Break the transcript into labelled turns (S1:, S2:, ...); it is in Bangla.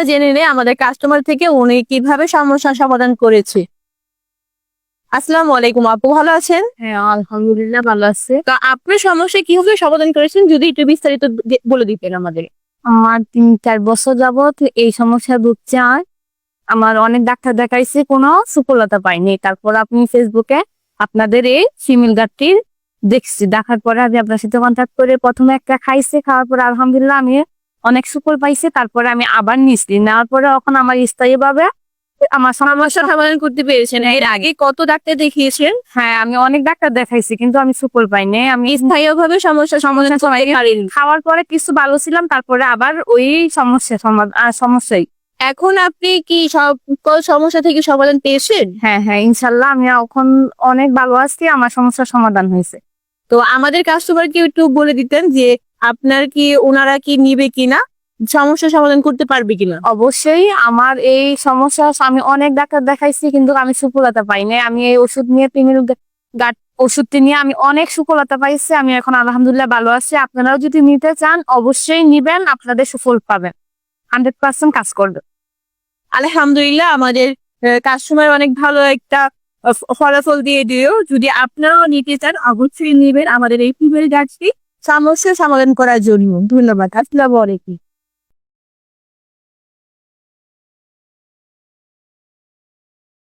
S1: জেনে নেই আমাদের কাস্টমার থেকে উনি কিভাবে সমস্যার সমাধান করেছে। আসসালামু আলাইকুম আপু, ভালো আছেন?
S2: হ্যাঁ, আলহামদুলিল্লাহ ভালো আছে।
S1: তো আপনার সমস্যা কিভাবে সমাধান করেছেন যদি একটু বিস্তারিত বলে দিতেন আমাদের।
S2: আমার 3-4 বছর যাবত এই সমস্যা ভুগছি। আমার অনেক ডাক্তার দেখাইছে, কোনো সফলতা পাইনি। তারপর আপনি ফেসবুকে আপনাদের এই ফিমেল গাছটি দেখছি, দেখার পরে আমি আপনার সাথে কন্ট্যাক্ট করে প্রথমে একটা খাইছে, খাওয়ার পরে আলহামদুলিল্লাহ আমি অনেক সুফল পাইছি। তারপরে আমি আবার নিচ্ছি, নেওয়ার পরে এখন আমার স্থায়ী ভাবে আমার
S1: সমস্যা
S2: সমস্যা।
S1: সমাধান করতে পেরেছেন? এর আগে কত ডাক্তার দেখিয়েছেন?
S2: হ্যাঁ, আমি অনেক ডাক্তার দেখাইছি কিন্তু আমি সুফল পাইনি। আমি
S1: স্থায়ীভাবে সমস্যা সমাধান করতে পারেন।
S2: খাওয়ার পরে কিছু ভালো ছিলাম, তারপরে আবার ওই সমস্যাই।
S1: এখন আপনি কি সকল সমস্যা থেকে সমাধান পেয়েছেন?
S2: হ্যাঁ হ্যাঁ, ইনশাল্লাহ আমি এখন অনেক ভালো আছি, আমার সমস্যার সমাধান হয়েছে।
S1: তো আমাদের কাস্টমারকে একটু বলে দিতেন যে আপনার কি ওনারা কি নিবে কিনা, সমস্যা সমাধান করতে পারবে কিনা।
S2: অবশ্যই আমার এই সমস্যা, আমি অনেক ডাক্তার দেখাইছি কিন্তু আমি সফলতা পাইনি। আমি এই ওষুধ নিয়ে গাট ওষুধটি নিয়ে আমি অনেক সফলতা পাইছি। আমি এখন আলহামদুলিল্লাহ ভালো আছি। আপনারাও যদি নিতে চান অবশ্যই নিবেন, আপনাদের সুফল পাবেন, 100% কাজ করবে।
S1: আলহামদুলিল্লাহ, আমাদের কাস্টমার অনেক ভালো একটা ফলাফল দিয়ে দিও। যদি আপনারাও নিতে চান অবশ্যই নিবেন আমাদের এই ফিমেল গাছটি সমস্যা সমাধান করার জন্য। ধন্যবাদ। আসসালামু আলাইকুম।